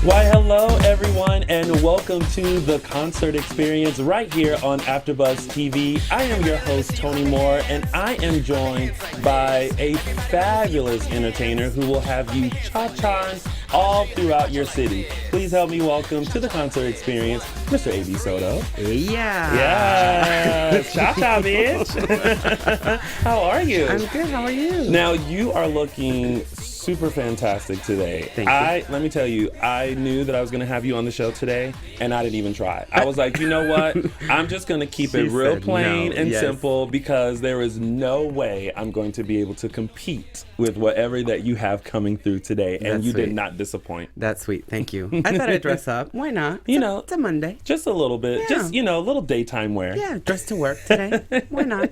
Why, hello everyone, and welcome to the concert experience right here on AFTERBUZZ TV. I am your host, Tony Moore, and I am joined by a fabulous entertainer who will have you cha-chaing all throughout your city. Please help me welcome to the concert experience, Mr. AB Soto. Yeah. Yeah. Cha-cha, bitch. How are you? I'm good. How are you? Now, you are looking super fantastic today. Thank you. Let me tell you, I knew that I was going to have you on the show today, and I didn't even try. I was like, you know what? I'm just going to keep it real plain and simple, because there is no way I'm going to be able to compete with whatever that you have coming through today, and That's you sweet. did not disappoint. That's sweet. Thank you. I thought I'd dress up. Why not? It's a Monday. Just a little bit. Yeah. Just, a little daytime wear. Yeah, dress to work today. Why not?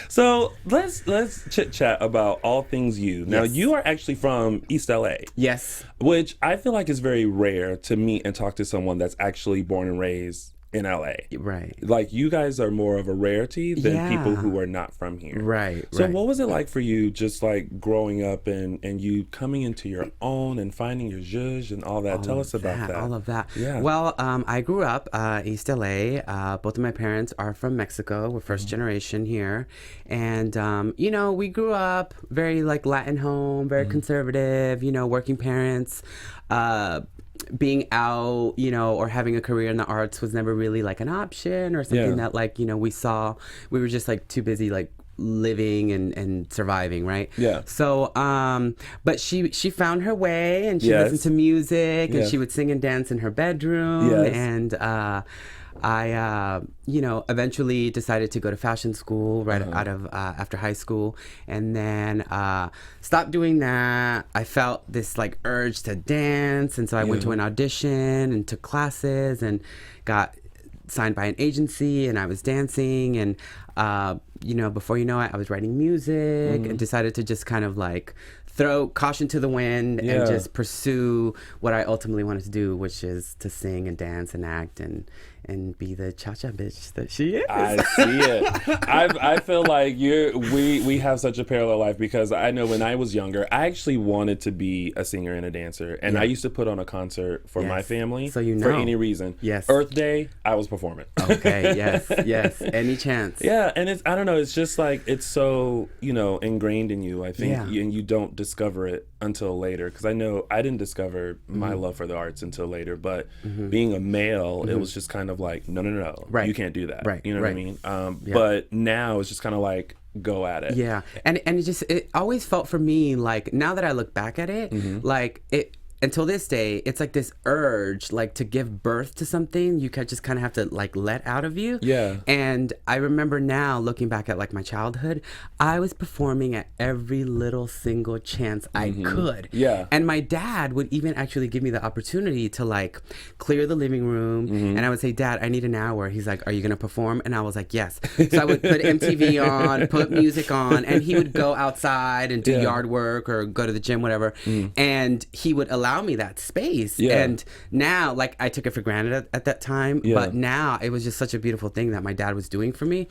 So let's chit chat about all things you. Now, Yes. you are actually from East LA. Yes. Which I feel like is very rare to meet and talk to someone that's actually born and raised in LA. Right. Like, you guys are more of a rarity than Yeah. people who are not from here. Right. So right. what was it like for you, just like growing up and you coming into your own and finding your zhuzh and all that? Tell us about that. All of that. Yeah. Well, I grew up East LA. Both of my parents are from Mexico. We're first generation here. And, we grew up very like Latin home, very conservative, working parents. Being out, or having a career in the arts was never really like an option or something that like, we saw. We were just like too busy like living and surviving, right? Yeah. So, but she found her way, and she Yes. listened to music, and Yeah. she would sing and dance in her bedroom. Yes. And I eventually decided to go to fashion school right out of after high school, and then stopped doing that. I felt this like urge to dance, and so I went to an audition and took classes and got signed by an agency, and I was dancing, and before you know it, I was writing music, and decided to just kind of like throw caution to the wind and just pursue what I ultimately wanted to do, which is to sing and dance and act and be the cha-cha bitch that she is. I see it. I feel like we have such a parallel life, because I know when I was younger, I actually wanted to be a singer and a dancer, and I used to put on a concert for my family. So for any reason. Yes. Earth Day, I was performing. Okay. Yes. Any chance. Yeah, and I don't know, it's just like, it's so, ingrained in you, I think, and you don't discover it until later, because I know I didn't discover my love for the arts until later, but being a male, it was just kind of like, no, Right. you can't do that. Right. You know right. what I mean? But now it's just kind of like, go at it. Yeah. And it always felt for me like, now that I look back at it, like it, until this day, it's like this urge, like to give birth to something you just kind of have to like let out of you. Yeah. And I remember now looking back at like my childhood, I was performing at every little single chance I could. Yeah. And my dad would even actually give me the opportunity to like clear the living room. And I would say, Dad, I need an hour. He's like, are you going to perform? And I was like, yes. So I would put MTV on, put music on, and he would go outside and do yard work or go to the gym, whatever. And he would allow me that space. And now, like, I took it for granted at that time, but now it was just such a beautiful thing that my dad was doing for me.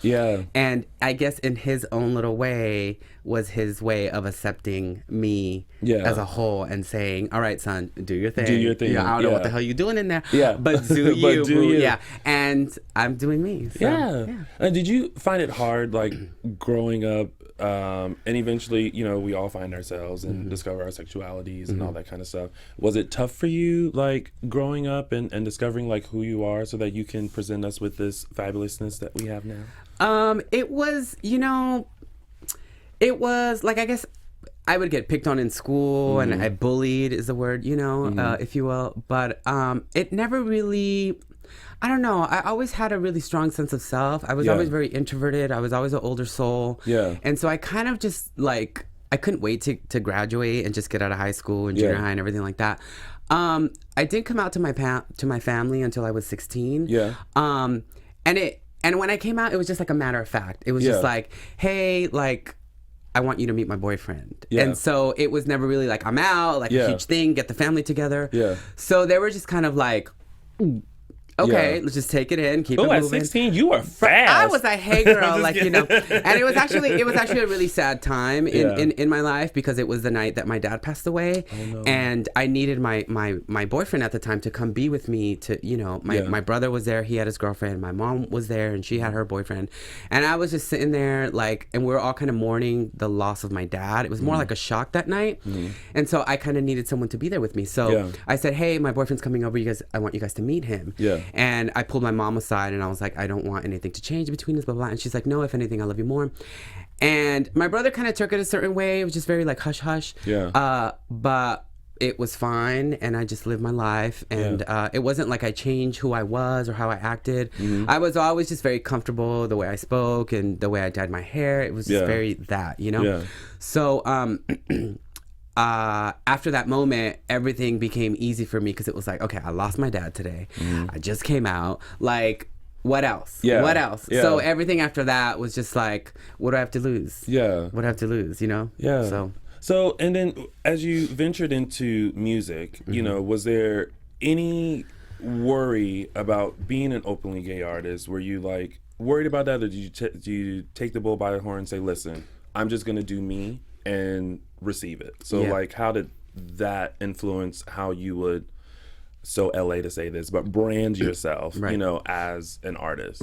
And I guess in his own little way was his way of accepting me as a whole and saying, all right, son, do your thing. Do your thing. I don't know what the hell you're doing in there. But But do you. do you. Yeah. And I'm doing me. So, And did you find it hard, like, growing up, and eventually, we all find ourselves and discover our sexualities and all that kind of stuff. Was it tough for you, like, growing up and discovering, like, who you are so that you can present us with this fabulousness that we have now? It was, it was, like, I guess I would get picked on in school, and I bullied is the word, if you will. But it never really... I don't know. I always had a really strong sense of self. I was always very introverted. I was always an older soul. And so I kind of just like, I couldn't wait to graduate and just get out of high school and junior high and everything like that. I didn't come out to my family until I was 16. And when I came out, it was just like a matter of fact. It was just like, hey, like, I want you to meet my boyfriend. And so it was never really like, I'm out, like a huge thing, get the family together. So they were just kind of like, okay, let's just take it in, keep it moving. At 16, you were fast. I was a hey girl, like, you know. And it was actually a really sad time in my life because it was the night that my dad passed away. Oh, no. And I needed my boyfriend at the time to come be with me to, you know, my brother was there, he had his girlfriend, my mom was there and she had her boyfriend. And I was just sitting there like, and we were all kind of mourning the loss of my dad. It was more like a shock that night. And so I kind of needed someone to be there with me. So I said, hey, my boyfriend's coming over, I want you guys to meet him. And I pulled my mom aside and I was like, I don't want anything to change between us, blah, blah. And she's like, no, if anything, I love you more. And my brother kind of took it a certain way. It was just very like hush hush. But it was fine and I just lived my life. And it wasn't like I changed who I was or how I acted. I was always just very comfortable the way I spoke and the way I dyed my hair. It was just very that, you know? So after that moment, everything became easy for me because it was like, okay, I lost my dad today. I just came out. Like, what else? What else? So everything after that was just like, what do I have to lose? What do I have to lose, you know? So, and then as you ventured into music, you know, was there any worry about being an openly gay artist? Were you like worried about that, or do you take the bull by the horn and say, listen, I'm just going to do me and receive it? So like, how did that influence how you would, so LA to say this, but brand yourself, you know, as an artist?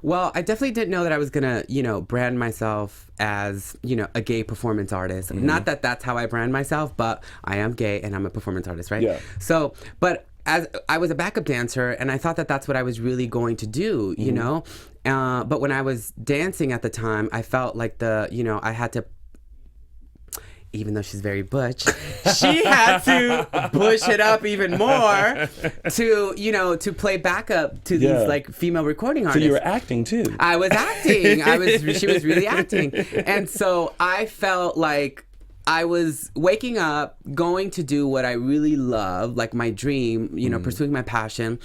Well, I definitely didn't know that I was gonna, you know, brand myself as, you know, a gay performance artist. Not that that's how I brand myself, but I am gay and I'm a performance artist, right? So, but as I was a backup dancer and I thought that that's what I was really going to do, you know? But when I was dancing at the time, I felt like you know, I had to, even though she's very butch, she had to push it up even more to, you know, to play backup to these like female recording artists. So you were acting too. I was acting. She was really acting. And so I felt like I was waking up, going to do what I really love, like my dream, you know, pursuing my passion.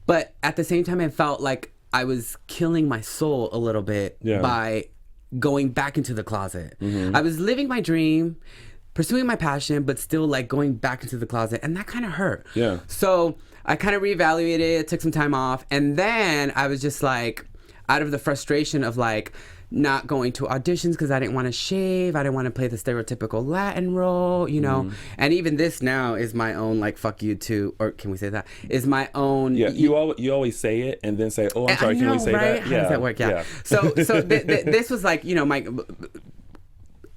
But at the same time, I felt like I was killing my soul a little bit by going back into the closet. I was living my dream, pursuing my passion, but still like going back into the closet, and that kind of hurt. So I kind of reevaluated it, took some time off, and then I was just like, out of the frustration of like not going to auditions because I didn't want to shave, I didn't want to play the stereotypical Latin role, you know. And even this now is my own like fuck you to, or can we say that? Is my own. You always say it and then say, oh, I'm sorry, can we say that? How does that work? So this was like, you know, my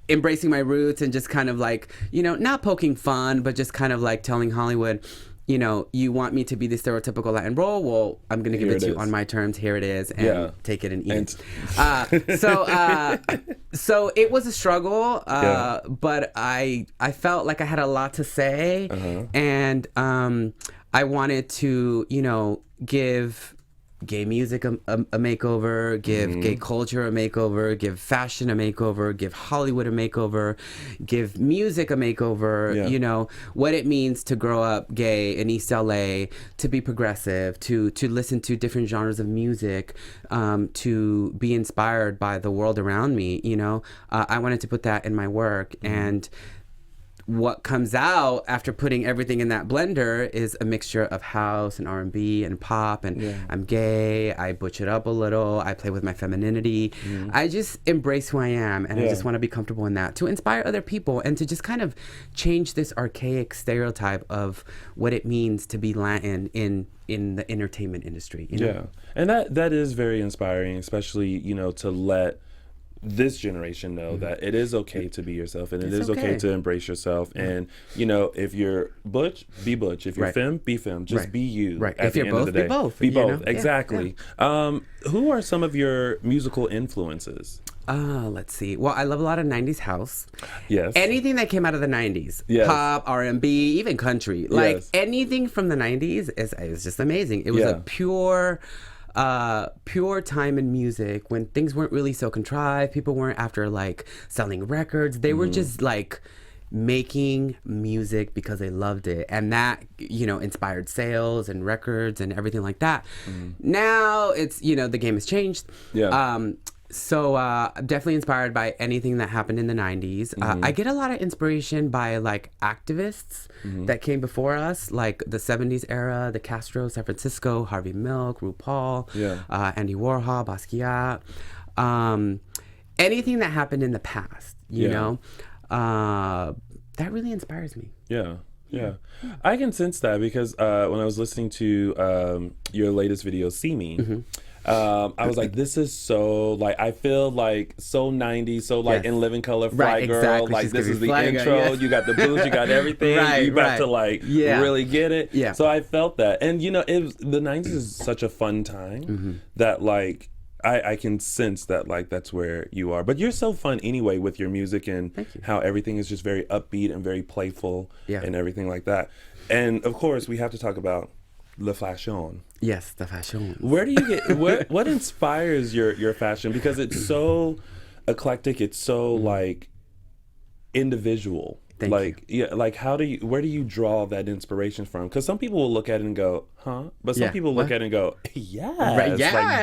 embracing my roots and just kind of like, you know, not poking fun, but just kind of like telling Hollywood, you know, you want me to be the stereotypical Latin role? Well, I'm going to give it to you on my terms. Here it is, and take it and eat it. So it was a struggle, but I felt like I had a lot to say, and I wanted to, you know, give gay music a makeover, give gay culture a makeover, give fashion a makeover, give Hollywood a makeover, give music a makeover, you know, what it means to grow up gay in East LA, to be progressive, to listen to different genres of music, to be inspired by the world around me, you know. I wanted to put that in my work, and what comes out after putting everything in that blender is a mixture of house and R&B and pop, and I'm gay, I butch it up a little, I play with my femininity. I just embrace who I am, and I just want to be comfortable in that, to inspire other people and to just kind of change this archaic stereotype of what it means to be Latin in the entertainment industry, you know? And that is very inspiring, especially, you know, to let this generation know that it is okay to be yourself, and it is okay to embrace yourself. And, you know, if you're butch, be butch. If you're femme, be femme. Just be you. At if the you're end both, of the day. be both. Be both. Exactly. Who are some of your musical influences? Let's see. Well, I love a lot of 90s house. Anything that came out of the 90s. Pop, R&B, even country. Like anything from the 90s is just amazing. It was a pure time in music when things weren't really so contrived. People weren't after like selling records. They were just like making music because they loved it, and that, you know, inspired sales and records and everything like that. Now it's, you know, the game has changed. So definitely inspired by anything that happened in the 90s. I get a lot of inspiration by like activists that came before us, like the 70s era, the Castro, San Francisco, Harvey Milk, RuPaul, Andy Warhol, Basquiat. Anything that happened in the past, you know, that really inspires me. Yeah. I can sense that because when I was listening to your latest video, See Me, I was like, this is so, like, I feel like so 90s, so like in Living Color, Fly Girl. Exactly. Like, She's this is the Fly Girl, intro. You got the boots, you got everything. You about to, like, really get it. So I felt that. And, you know, the 90s is such a fun time that, like, I can sense that, like, that's where you are. But you're so fun anyway with your music and how everything is just very upbeat and very playful and everything like that. And, of course, we have to talk about Le Fashion. Yes, the fashion. Where do you get, what inspires your fashion? Because it's so eclectic, it's so, like, individual. Like, like where do you draw that inspiration from? Because some people will look at it and go, huh? But some people look at it and go, yes, like,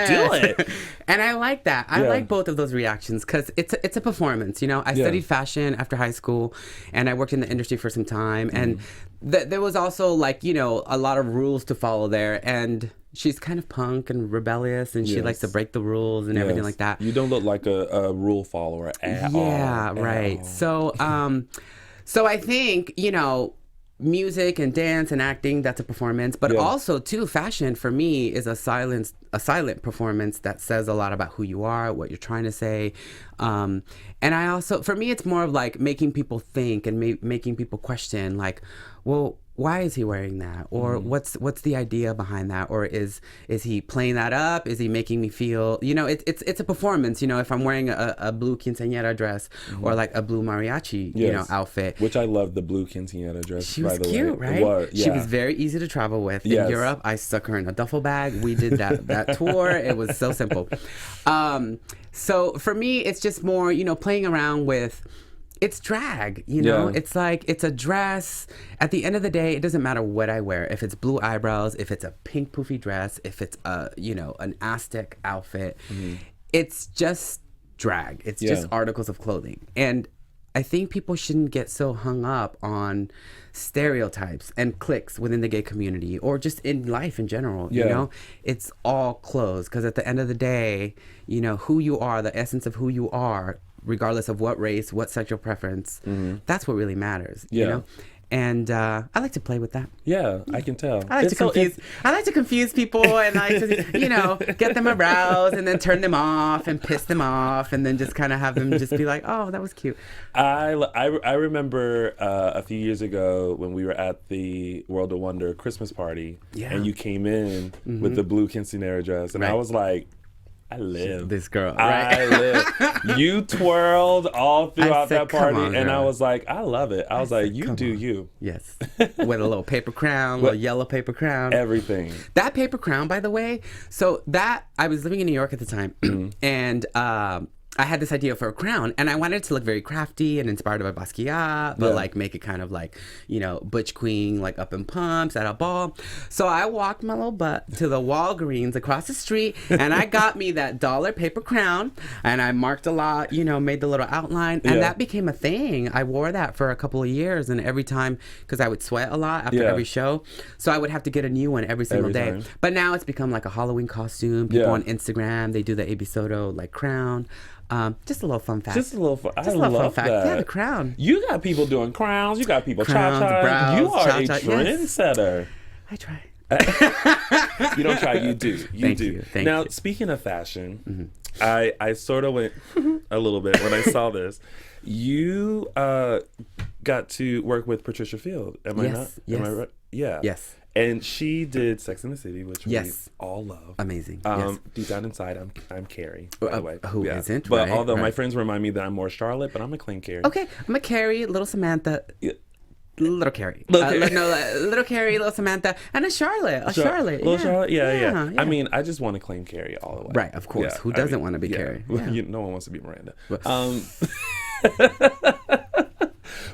do it. And I like that. I like both of those reactions because it's a performance. You know, I studied fashion after high school, and I worked in the industry for some time, and there was also, like, you know, a lot of rules to follow there, and she's kind of punk and rebellious, and she likes to break the rules and everything like that. You don't look like a rule follower at all. Yeah, right. So, so I think, you know, music and dance and acting, that's a performance. But also, too, fashion for me is a silent performance that says a lot about who you are, what you're trying to say. And I also, for me, it's more of like making people think and making people question, like, well, why is he wearing that? Or what's the idea behind that? Or is he playing that up? Is he making me feel, you know, it's a performance, you know, if I'm wearing a blue quinceañera dress or like a blue mariachi, you know, outfit. Which I love the blue quinceañera dress, she was cute, right? It was, She was very easy to travel with. In Europe, I stuck her in a duffel bag. We did that tour. It was so simple. So for me, it's just more, you know, playing around with, it's drag, you know? It's like, it's a dress. At the end of the day, it doesn't matter what I wear. If it's blue eyebrows, if it's a pink poofy dress, if it's you know, an Aztec outfit, it's just drag. It's just articles of clothing. And I think people shouldn't get so hung up on stereotypes and cliques within the gay community or just in life in general, you know? It's all clothes, because at the end of the day, you know, who you are, the essence of who you are, regardless of what race, what sexual preference, that's what really matters, you know? And I like to play with that. Yeah, I can tell. I like to confuse people and like to, you know, get them aroused and then turn them off and piss them off and then just kind of have them just be like, oh, that was cute. I remember a few years ago when we were at the World of Wonder Christmas party and you came in with the blue quinceanera dress and I was like, I live. This girl, right? I live. You twirled all throughout that party, and I was like, I love it. I was like, you do you. Yes. With a little paper crown, a little yellow paper crown. Everything. That paper crown, by the way, so that, I was living in New York at the time, and I had this idea for a crown, and I wanted it to look very crafty and inspired by Basquiat, but like make it kind of like, you know, butch queen, like up in pumps at a ball. So I walked my little butt to the Walgreens across the street, and I got me that dollar paper crown, and I marked a lot, you know, made the little outline, and that became a thing. I wore that for a couple of years, and every time, because I would sweat a lot after every show, so I would have to get a new one every single day. But now it's become like a Halloween costume. People on Instagram, they do the AB Soto like crown. Just a little fun fact. Just a little fun. I love that. Yeah, the crown. You got people doing crowns. You got people crowns, cha-cha. Brows, you are cha-cha, a trendsetter. I try. You don't try. You do. You do. Thank now, you. speaking of fashion, I sort of went a little bit when I saw this. You got to work with Patricia Field. Am I not? Yes. Am I right? Yeah. Yes. And she did Sex and the City, which we all love. Amazing. Deep down inside, I'm Carrie, by the way. Who isn't, But right? although my friends remind me that I'm more Charlotte, but I'm a clean Carrie. Okay, I'm a Carrie, little Samantha. Yeah. Little Carrie. Little Carrie, little Samantha, and a Charlotte. Charlotte. Little Charlotte? Yeah. I mean, I just want to claim Carrie all the way. Right, of course. Who doesn't want to be Carrie? No one wants to be Miranda.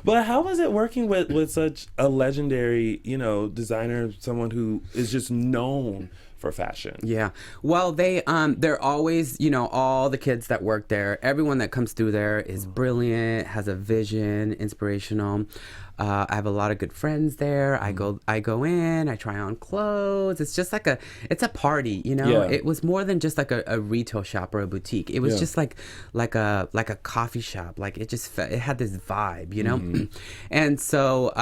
But how was it working with such a legendary, designer, someone who is just known for fashion? Yeah. Well, they're always, all the kids that work there, everyone that comes through there is brilliant, has a vision, inspirational. I have a lot of good friends there. I go in, I try on clothes. It's just it's a party, Yeah. It was more than just like a retail shop or a boutique. It was just like a coffee shop. Like it had this vibe, And so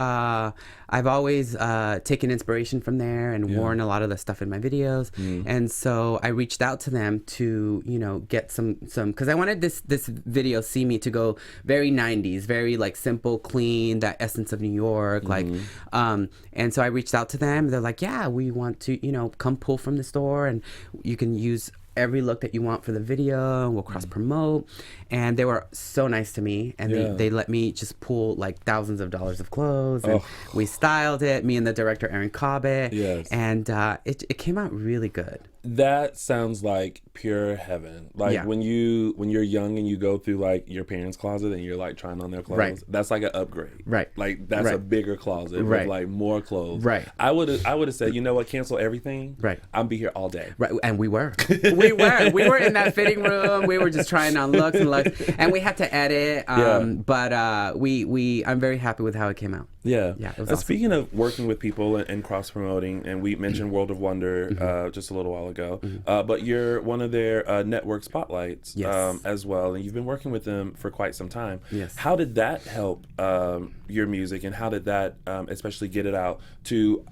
I've always taken inspiration from there and worn a lot of the stuff in my videos. And so I reached out to them to, get some, because I wanted this video See Me to go very 90s, very like simple, clean, that essence of New York, and so I reached out to them. They're like, yeah, we want to, come pull from the store, and you can use every look that you want for the video. We'll cross promote. And they were so nice to me, and they let me just pull like thousands of dollars of clothes, and we styled it, me and the director Aaron Cobbett. Yes. And it came out really good. That sounds like pure heaven. Like when you're young and you go through like your parents' closet and you're like trying on their clothes, that's like an upgrade. Right. Like that's a bigger closet with like more clothes. Right. I would have said, you know what, cancel everything. Right. I'll be here all day. Right. And we were. We were in that fitting room. We were just trying on looks and looks, and we had to edit. But I'm very happy with how it came out. Yeah. Yeah. It was awesome. Speaking of working with people and cross promoting, and we mentioned World of Wonder just a little while ago, but you're one of their network spotlights as well, and you've been working with them for quite some time. Yes. How did that help your music, and how did that especially get it out to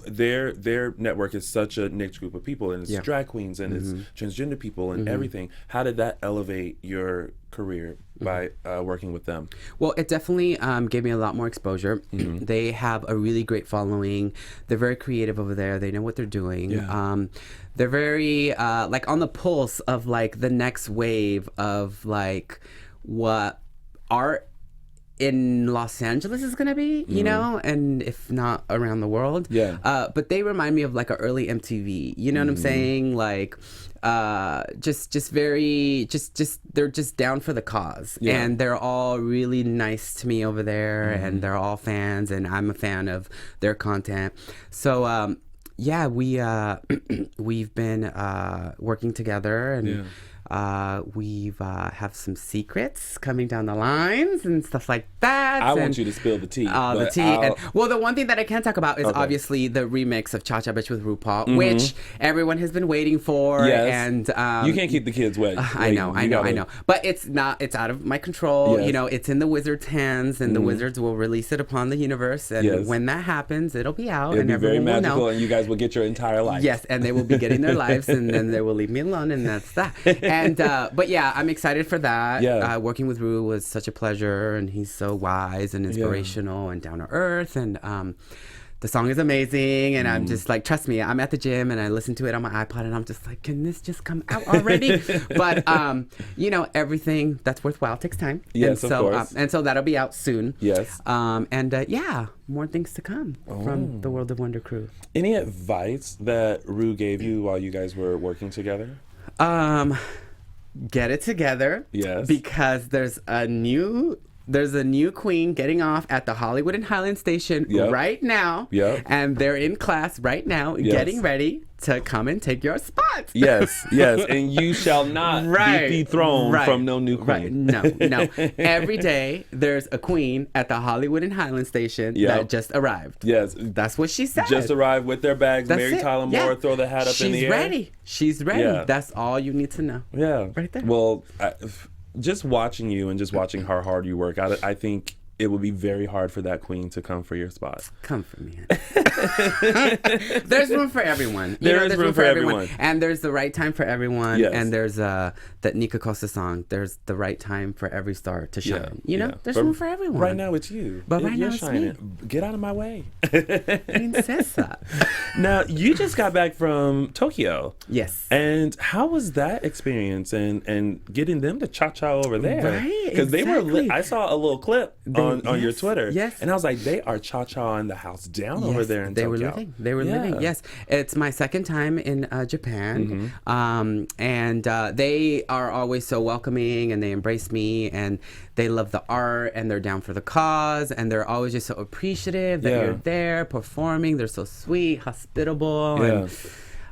their network? Is such a niche group of people, and it's drag queens and it's transgender people and everything. How did that elevate your career by working with them? Well, it definitely gave me a lot more exposure. They have a really great following. They're very creative over there. They know what they're doing. They're very like on the pulse of like the next wave of like what art in Los Angeles is gonna be, and if not around the world. But they remind me of like an early MTV. You know what I'm saying? Like just very they're just down for the cause, and they're all really nice to me over there, and they're all fans, and I'm a fan of their content. So we've been working together, and we've have some secrets coming down the lines and stuff like that. I want you to spill the tea. The tea. And, well, the one thing that I can't talk about is obviously the remix of Cha Cha Bitch with RuPaul, which everyone has been waiting for. Yes. And you can't keep the kids waiting. I know. But it's out of my control. Yes. It's in the Wizards' hands, and the Wizards will release it upon the universe. And when that happens, it'll be out. It'll and be everyone very magical, will know. and you guys will get your entire life. Yes, and they will be getting their lives, and then they will leave me alone, and that's that. And but yeah, I'm excited for that. Working with Ru was such a pleasure, and he's so wise and inspirational and down to earth, and the song is amazing, and I'm just like, trust me, I'm at the gym and I listen to it on my iPod, and I'm just like, can this just come out already? But everything that's worthwhile takes time. Yes, and of course. And so that'll be out soon. Yes. More things to come from the World of Wonder crew. Any advice that Ru gave you while you guys were working together? Get it together. Yes. Because there's a new queen getting off at the Hollywood and Highland Station right now. Yep. And they're in class right now, getting ready to come and take your spot. Yes. And you shall not be dethroned from no new queen. No. Every day there's a queen at the Hollywood and Highland Station that just arrived. Yes. That's what she said. Just arrived with their bags. That's Mary it. Tyler Moore, throw the hat up in the air. She's ready. Yeah. That's all you need to know. Yeah. Right there. Well, just watching you and just watching how hard you work, I think it would be very hard for that queen to come for your spot. Come for me. There's room for everyone. There's room for everyone. And there's the right time for everyone. Yes. And there's that Nika Costa song, there's the right time for every star to shine. There's room for everyone. Right now it's you. But right now it's shining. me. Get out of my way. Princessa. Now, you just got back from Tokyo. Yes. And how was that experience and getting them to cha-cha over there? Right, Because they were I saw a little clip on your Twitter. Yes. And I was like, they are cha-cha in the house down over there in Tokyo. They were living. Yes. It's my second time in Japan. And they are always so welcoming, and they embrace me, and they love the art, and they're down for the cause, and they're always just so appreciative that you're there performing. They're so sweet, hospitable.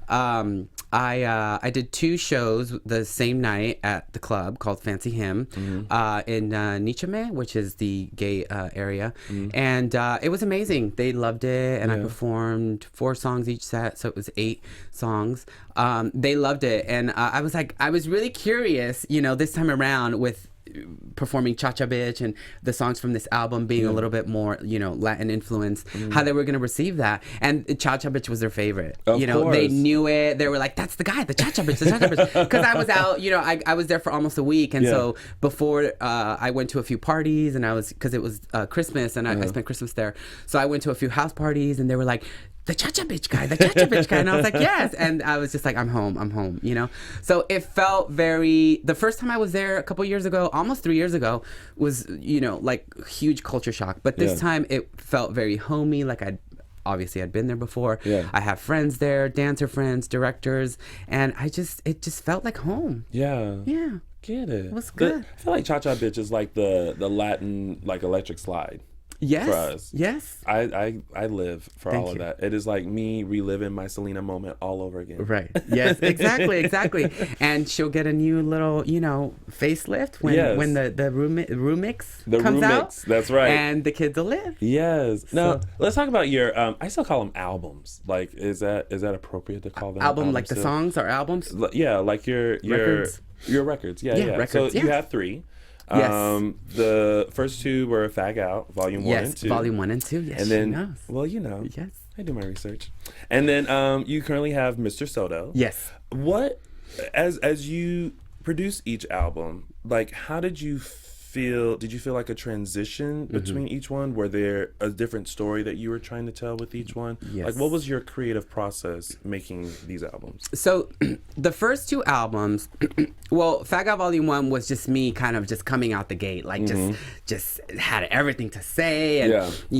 And I did 2 shows the same night at the club called Fancy Him in Nichime, which is the gay area. And it was amazing. They loved it, and I performed 4 songs each set, so it was 8 songs. They loved it, and I was really curious, this time around with performing Cha-Cha Bitch and the songs from this album being a little bit more, Latin influence, how they were going to receive that. And Cha-Cha Bitch was their favorite. Of course. They knew it. They were like, that's the guy, the Cha-Cha Bitch, the Cha-Cha Bitch. Because I was out, I was there for almost a week. And so before I went to a few parties, and because it was Christmas, and I spent Christmas there. So I went to a few house parties, and they were like, the Cha-Cha Bitch guy, the Cha-Cha Bitch guy. And I was like, yes. And I was just like, I'm home, So it felt the first time I was there a couple years ago, almost 3 years ago, was, like huge culture shock. But this time it felt very homey, like obviously I'd been there before. I have friends there, dancer friends, directors, and it just felt like home. Yeah. Get it. It was good. I feel like Cha-Cha Bitch is like the Latin, like, electric slide. Yes. For us. Yes. I live for Thank all of you. that. It is like me reliving my Selena moment all over again. Right. Yes, exactly. And she'll get a new little, facelift when the remix comes out. That's right. And the kids will live. Yes. Now, let's talk about your I still call them albums. Like, is that appropriate to call them album, like the still? songs or albums? Yeah, like your records. Your records. Yeah. Records, so you have 3. Yes. The first 2 were Fag Out, Volume 1 and 2. Yes, Volume 1 and 2. Yes, and then, she knows. Well, Yes. I do my research. And then you currently have Mr. Soto. Yes. What, as you produce each album, like, how did you feel? Did you feel like a transition between each one? Were there a different story that you were trying to tell with each one? Yes. Like, what was your creative process making these albums? So the first 2 albums, well, Fag Out Volume 1 was just me kind of just coming out the gate, like just had everything to say. And,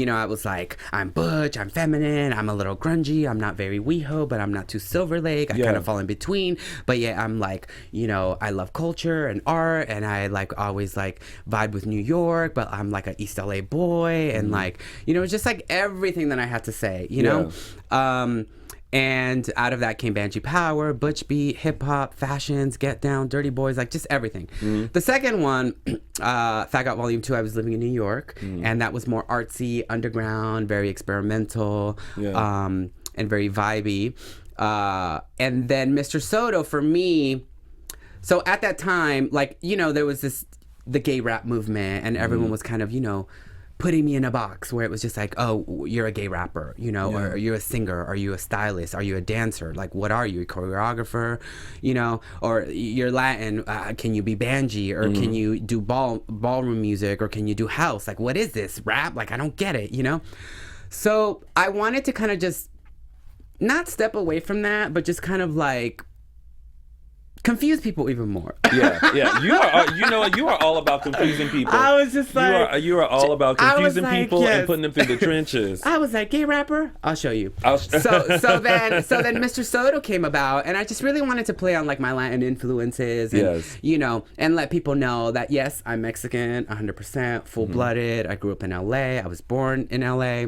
I was like, I'm butch, I'm feminine, I'm a little grungy, I'm not very WeHo, but I'm not too Silver Lake. I kind of fall in between. But yeah, I'm like, I love culture and art, and I like always like vibe with New York, but I'm like an East LA boy, and like, just like everything that I had to say, and out of that came Banshee Power, Butch Beat, hip hop, fashions, Get Down, Dirty Boys, like just everything. The second one, Fag Out Volume 2, I was living in New York, and that was more artsy, underground, very experimental, and very vibey. And then Mr. Soto, for me, so at that time, like, there was the gay rap movement, and everyone was kind of, putting me in a box where it was just like, oh, you're a gay rapper, or are you a singer? Are you a stylist? Are you a dancer? Like, what are you? A choreographer? Or you're Latin. Can you be banji? Or can you do ballroom music? Or can you do house? Like, what is this? Rap? Like, I don't get it, So I wanted to kind of just not step away from that, but just kind of like confuse people even more. Yeah. You are all about confusing people. I was just like, you are all about confusing people and putting them through the trenches. I was like, gay rapper? I'll show you. So then Mr. Soto came about, and I just really wanted to play on like my Latin influences, and and let people know that yes, I'm Mexican, 100%, full-blooded. I grew up in LA. I was born in LA.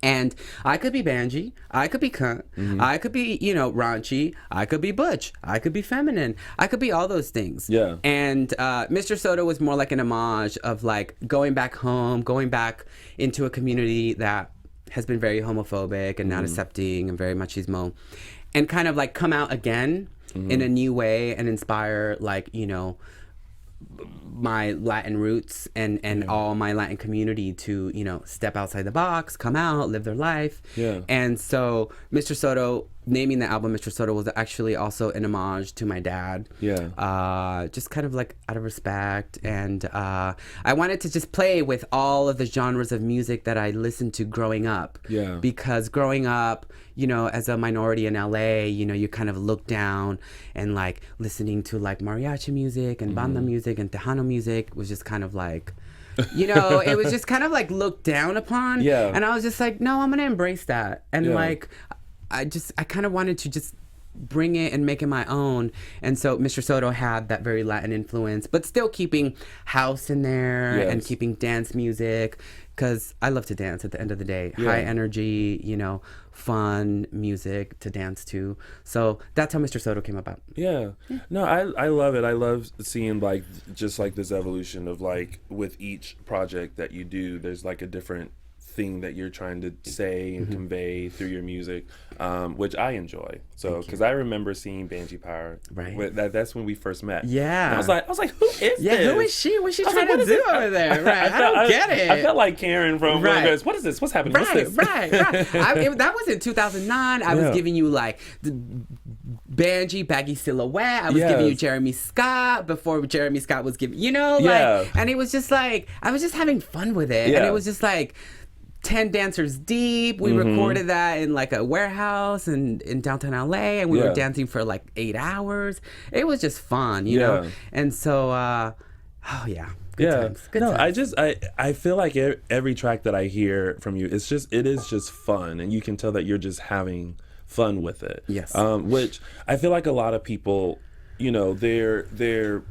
And I could be banji, I could be cunt, I could be, raunchy, I could be butch, I could be feminine, I could be all those things. Yeah. And Mr. Soto was more like an homage of like going back home, going back into a community that has been very homophobic and not accepting and very machismo, and kind of like come out again in a new way and inspire like, my Latin roots and all my Latin community to, step outside the box, come out, live their life. Yeah. And so Mr. Soto, naming the album Mr. Soto was actually also an homage to my dad. Yeah. Just kind of like out of respect. And I wanted to just play with all of the genres of music that I listened to growing up. Yeah. Because growing up, as a minority in LA, you kind of look down, and like listening to like mariachi music and banda music and Tejano music was just kind of like, You know, it was just kind of like looked down upon. Yeah. And I was just like, no, I'm going to embrace that. And Yeah. like, I kind of wanted to just bring it and make it my own. And so Mr. Soto had that very Latin influence, but still keeping house in there Yes. and keeping dance music, because I love to dance at the end of the day. Yeah. High energy, you know, fun music to dance to. So that's how Mr. Soto came about. Yeah. No, I love it. I love seeing like just like this evolution of like with each project that you do, there's like a different thing that you're trying to say and convey through your music, which I enjoy. So because I remember seeing Banji Power, Right. That's when we first met. Yeah. And I was like, who is this? Who is she? What's she I was trying like, to what do is this? over there? Right. I don't get it. I felt like Karen from Right. goes, what is this? What's happening? What's Right, this? right. That was in 2009. I was giving you like the Banji, Baggy Silhouette. I was giving you Yes. Jeremy Scott before Jeremy Scott was giving, you know, Yeah. like, and it was just like, I was just having fun with it. And Yeah. it was just like 10 dancers deep. We recorded that in like a warehouse in downtown LA, and we were dancing for like 8 hours. It was just fun, you know? And so, oh yeah. Good times. Good no, times. I feel like every track that I hear from you, it is just fun, and you can tell that you're just having fun with it. Yes. Which I feel like a lot of people, you know, they're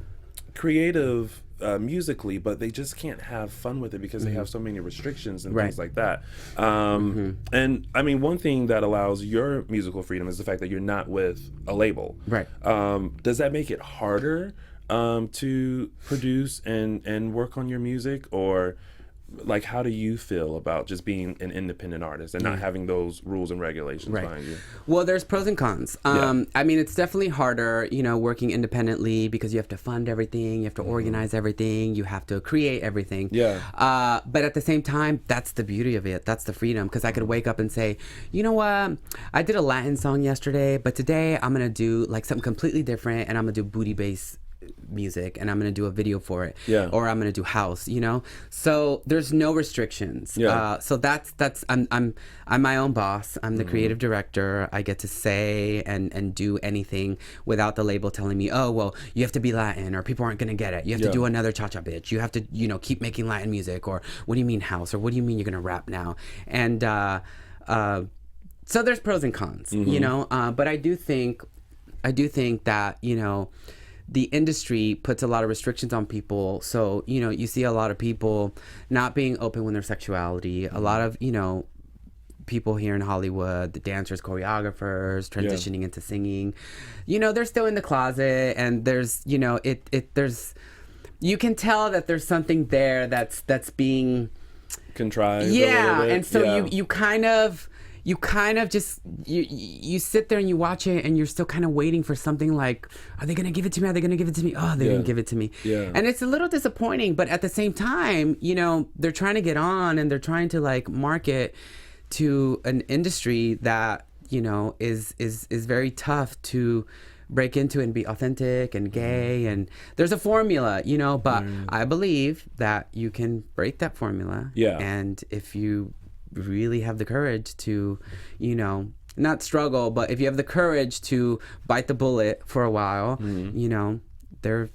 creative musically, but they just can't have fun with it because they have so many restrictions and things like that. And I mean, one thing that allows your musical freedom is the fact that you're not with a label. Right. Does that make it harder to produce and work on your music, or like how do you feel about just being an independent artist and not having those rules and regulations behind you? Well, there's pros and cons. I mean, it's definitely harder, you know, working independently because you have to fund everything, you have to organize everything, you have to create everything. Yeah. But at the same time, that's the beauty of it. That's the freedom, because I could wake up and say, you know what, I did a Latin song yesterday, but today I'm gonna do like something completely different, and I'm gonna do booty bass music, and I'm gonna do a video for it, or I'm gonna do house, you know. So there's no restrictions. So that's I'm my own boss. I'm the creative director. I get to say and do anything without the label telling me, oh well, you have to be Latin or people aren't gonna get it. You have to do another cha-cha bitch. You have to, you know, keep making Latin music, or what do you mean house, or what do you mean you're gonna rap now? And so there's pros and cons, you know. But I do think that, you know, the industry puts a lot of restrictions on people. So, you know, you see a lot of people not being open with their sexuality. A lot of, you know, people here in Hollywood, the dancers, choreographers, transitioning into singing, you know, they're still in the closet, and there's, you know, there's, you can tell that there's something there that's being contrived. Yeah. And so you kind of just you sit there and you watch it, and you're still kind of waiting for something like, are they gonna give it to me? Are they gonna give it to me? Oh, they didn't give it to me. And it's a little disappointing, but at the same time, you know, they're trying to get on, and they're trying to like market to an industry that, you know, is very tough to break into and be authentic and gay, and there's a formula, you know, but I believe that you can break that formula. And if you really have the courage to, you know, not struggle, but if you have the courage to bite the bullet for a while, you know, there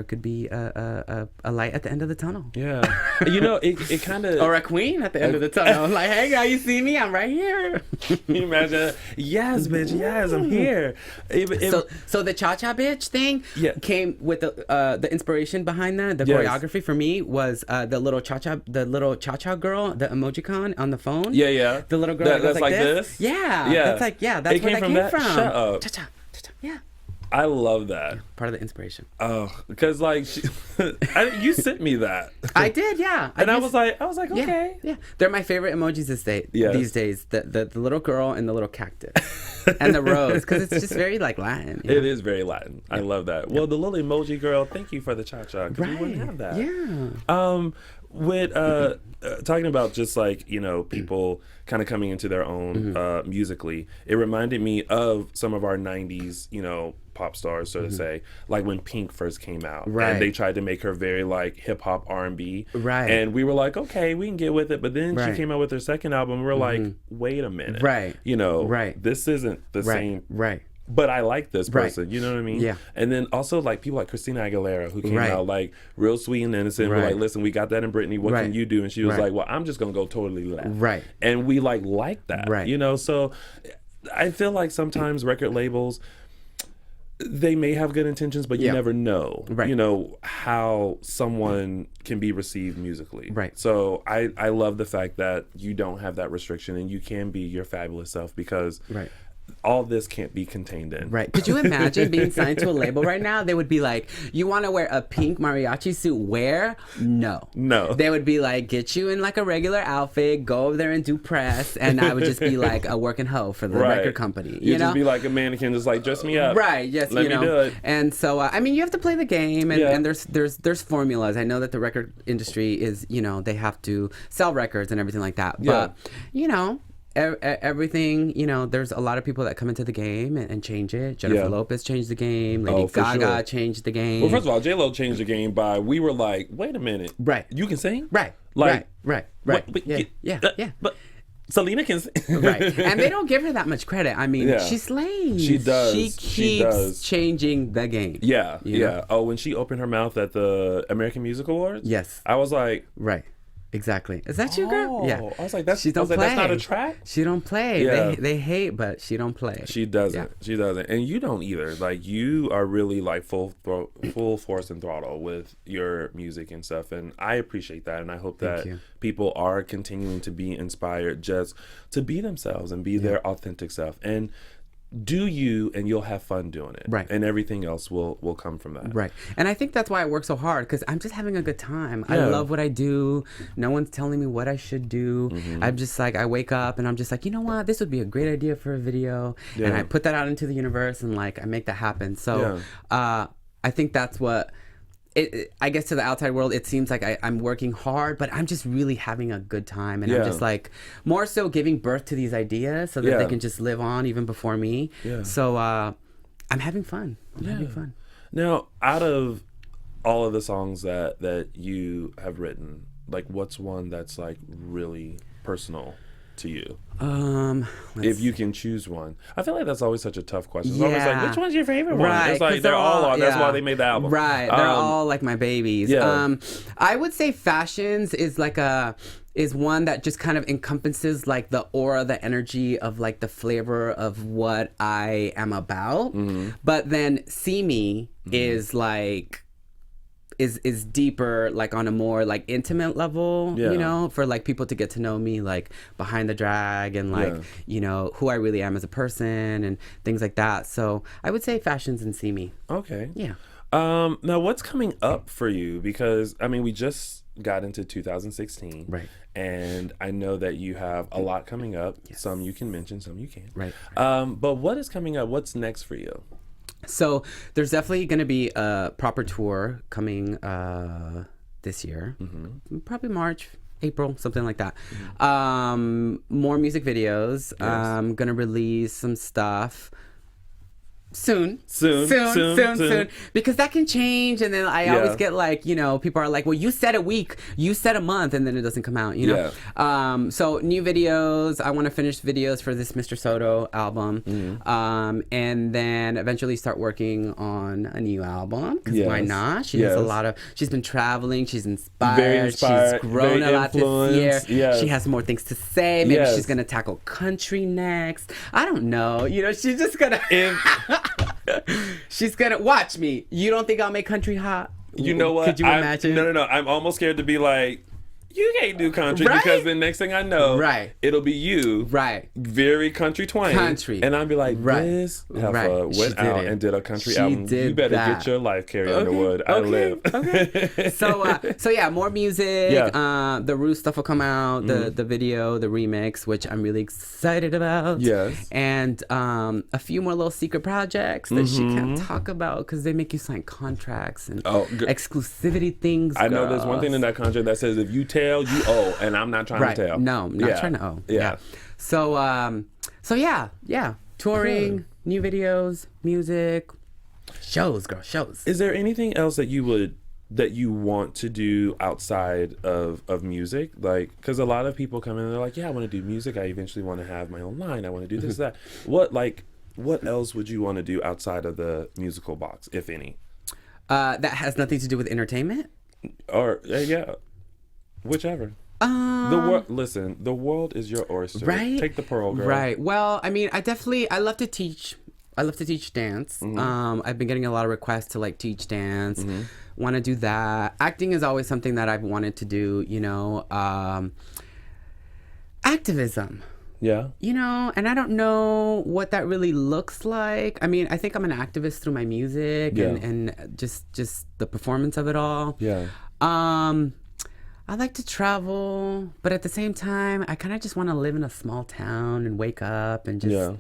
could be a light at the end of the tunnel. You know, it kind of, or a queen at the end of the tunnel. Like, hey, girl, you see me? I'm right here. Can you imagine? Yes, bitch. Yes, I'm here. So the cha-cha bitch thing came with the inspiration behind that. The choreography for me was the little cha-cha girl, the emojicon on the phone. The little girl that goes that's like this. That's like, that's where that came from. Shut up. Cha-cha. Yeah. I love that. Part of the inspiration. Oh, because like you sent me that. I did, yeah. And I was like, okay. Yeah. They're my favorite emojis these days. The little girl and the little cactus and the rose, because it's just very like Latin. It is very Latin. I love that. Well, the little emoji girl, thank you for the cha-cha, because we wouldn't have that. With talking about just like, you know, people kind of coming into their own musically, it reminded me of some of our 90s, you know, pop stars, so to say, like when Pink first came out, and they tried to make her very like hip hop R&B, and we were like, okay, we can get with it, but then she came out with her second album, and we're like, wait a minute, you know, this isn't the same but I like this Right. person. You know what I mean? Yeah. And then also like people like Christina Aguilera who came Right. out like real sweet and innocent. We're Right. like, listen, we got that in Britney. What Right. can you do? And she was Right. like, well, I'm just gonna go totally left. Right. And we like that. Right. You know, so I feel like sometimes record labels, they may have good intentions, but you Yeah. never know, Right. you know, how someone can be received musically. Right. So I love the fact that you don't have that restriction and you can be your fabulous self because Right. all this can't be contained in. Right. Could you imagine being signed to a label right now? They would be like, you want to wear a pink mariachi suit? Where? No. No. They would be like, get you in like a regular outfit, go over there and do press. And I would just be like a working hoe for the Right. record company. You You know? just be like a mannequin, just like, dress me up. Right. Yes. Let you me know. do it. And so, I mean, you have to play the game, and, Yeah. and there's formulas. I know that the record industry is, you know, they have to sell records and everything like that. Yeah. But, you know, everything, you know, there's a lot of people that come into the game and change it. Jennifer Yeah. Lopez changed the game. Lady for Gaga sure. changed the game. Well, first of all, J-Lo changed the game by, we were like, wait a minute. Right. You can sing? Right. Like, right. what- but Yeah. you- Yeah. But Selena can sing. Right. And they don't give her that much credit. I mean, Yeah. she slays. She does. She She keeps does. changing the game. Yeah, You know? yeah. Oh, when she opened her mouth at the American Music Awards? Yes. I was like, Right. Exactly. Is that you, girl? oh. Yeah. I was like, that's, She don't that's not a play. track? She don't play. Yeah. They hate, but she don't play. She doesn't. Yeah. She doesn't. And you don't either. Like, you are really like full force and throttle with your music and stuff. And I appreciate that. And I hope that you. people are continuing to be inspired just to be themselves and be their authentic self. And do you, and you'll have fun doing it. Right. And everything else will come from that. Right. And I think that's why I work so hard, because I'm just having a good time. I Yeah. love what I do. No one's telling me what I should do. Mm-hmm. I'm just like, I wake up and I'm just like, you know what? This would be a great idea for a video. And Yeah. I put that out into the universe and like, I make that happen. So I think that's what, I guess to the outside world, it seems like I'm working hard, but I'm just really having a good time. And Yeah. I'm just like more so giving birth to these ideas so that Yeah. they can just live on even before me. Yeah. So I'm having fun. I'm having fun. Now, out of all of the songs that you have written, like, what's one that's like really personal to you? If you can choose one. I feel like that's always such a tough question. It's always like, Yeah. which one's your favorite one? Right, It's like 'cause they're all on. That's yeah. why they made the album. Right, they're all like my babies. Yeah. I would say Fashions is one that just kind of encompasses like the aura, the energy of like the flavor of what I am about. Mm-hmm. But then See Me is like is deeper, like on a more like intimate level, Yeah. you know, for like people to get to know me like behind the drag and like, Yeah. you know, who I really am as a person and things like that. So I would say Fashions and See Me. Okay. Yeah. Now, what's coming up for you? Because, I mean, we just got into 2016. Right. And I know that you have a lot coming up. Yes. Some you can mention, some you can't. Right. But what is coming up? What's next for you? So there's definitely going to be a proper tour coming this year, probably March, April, something like that. More music videos. Yes. I'm going to release some stuff soon, because that can change, and then I always get like, you know, people are like, well, you said a week, you said a month, and then it doesn't come out, you know. So new videos. I want to finish videos for this Mr. Soto album, and then eventually start working on a new album, because why not? She has a lot of, she's been traveling, she's inspired, she's grown a lot this year. She has more things to say. Maybe she's gonna tackle country next. I don't know, you know, she's just gonna she's gonna watch me. You don't think I'll make country hot? You know what? Could you imagine? No. I'm almost scared to be like, you can't do country, Right? because the next thing I know, Right. it'll be you, Right. very country twang, Country. and I'll be like, Right. this heifer Right. She went did out it. and did a country She album. did You better that. get your life, Carrie Underwood. I live. Okay. So yeah, more music. Yeah. The Roost stuff will come out. The video, the remix, which I'm really excited about. Yes. And a few more little secret projects that she can't talk about because they make you sign contracts and exclusivity things. I know there's one thing in that contract that says if you tell, you owe, and I'm not trying to tell. No, not trying to owe. Yeah. So yeah. Touring, new videos, music, shows, girl, shows. Is there anything else that you want to do outside of music? Like, because a lot of people come in and they're like, yeah, I want to do music. I eventually want to have my own line. I want to do this, that. what else would you want to do outside of the musical box, if any? That has nothing to do with entertainment? Or, yeah, whichever. Listen, the world is your oyster. Right? Take the pearl, girl. Right. Well, I mean, I love to teach. I love to teach dance. I've been getting a lot of requests to like teach dance. Want to do that. Acting is always something that I've wanted to do, you know. Activism. Yeah. You know, and I don't know what that really looks like. I mean, I think I'm an activist through my music and just the performance of it all. Yeah. I like to travel, but at the same time, I kind of just want to live in a small town and wake up and just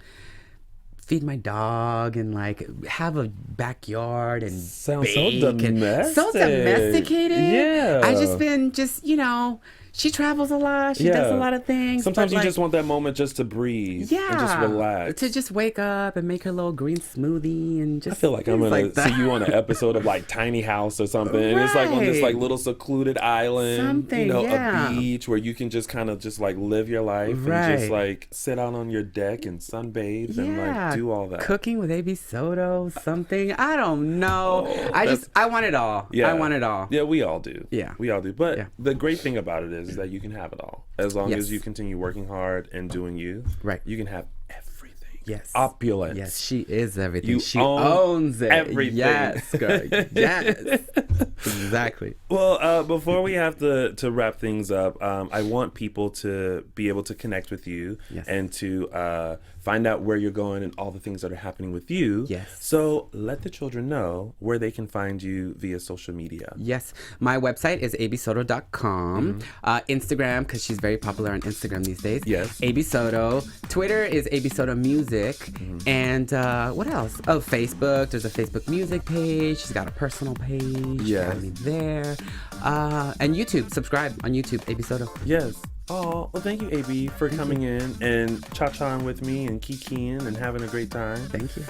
feed my dog and like have a backyard and sounds bake so domestic. So domesticated. Yeah. I just been you know. She travels a lot. She does a lot of things. Sometimes you just want that moment just to breathe. Yeah. And just relax. To just wake up and make her little green smoothie and just. I feel like I'm going to see you on an episode of like Tiny House or something. And it's like on this like little secluded island. Something, you know, a beach where you can just kind of just like live your life and just like sit out on your deck and sunbathe and like do all that. Cooking with AB Soto, something. I don't know. I want it all. Yeah. I want it all. Yeah, we all do. Yeah. We all do. But the great thing about it is that you can have it all. As long as you continue working hard and doing you. Right. You can have everything. Yes. Opulence. Yes, she is everything. She owns it. Everything. Yes, girl. Yes. Exactly. Well, before we have to wrap things up, I want people to be able to connect with you and to find out where you're going and all the things that are happening with you. Yes. So let the children know where they can find you via social media. Yes. My website is absoto.com. Instagram, because she's very popular on Instagram these days. Yes. AB Soto. Twitter is AB Soto Music. And what else? Oh, Facebook. There's a Facebook music page. She's got a personal page. Yes. Find me there. And YouTube. Subscribe on YouTube, AB Soto. Yes. Oh, well, thank you, AB, for coming in and cha-chaing with me and kikiing and having a great time. Thank you.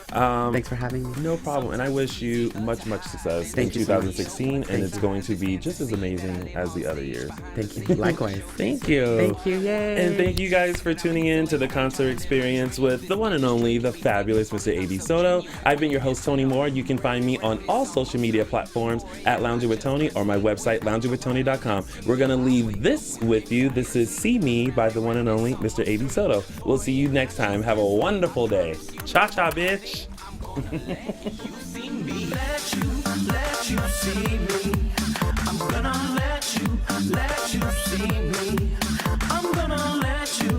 Thanks for having me. No problem. And I wish you much, much success in 2016. And it's going to be just as amazing as the other years. Thank you. Likewise. Thank you. Thank you. Yay. And thank you guys for tuning in to the concert experience with the one and only, the fabulous Mr. AB Soto. I've been your host, Tony Moore. You can find me on all social media platforms at Lounging with Tony or my website, loungingwithtony.com. We're going to leave this with you. This is See Me by the one and only Mr. AB Soto. We'll see you next time. Have a wonderful day. Cha-cha, bitch. Let you see me. I'm gonna let you see me. I'm gonna let you.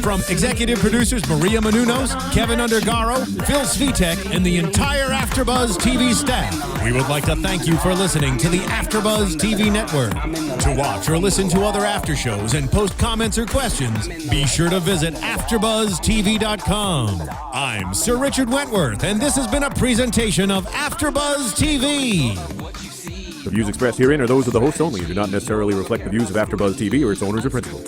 From executive producers Maria Menounos, Kevin Undergaro, Phil Svitek, and the entire AfterBuzz TV staff, we would like to thank you for listening to the AfterBuzz TV network. To watch or listen to other after shows and post comments or questions, be sure to visit AfterBuzzTV.com. I'm Sir Richard Wentworth, and this has been a presentation of AfterBuzz TV. The views expressed herein are those of the hosts only and do not necessarily reflect the views of AfterBuzz TV or its owners or principals.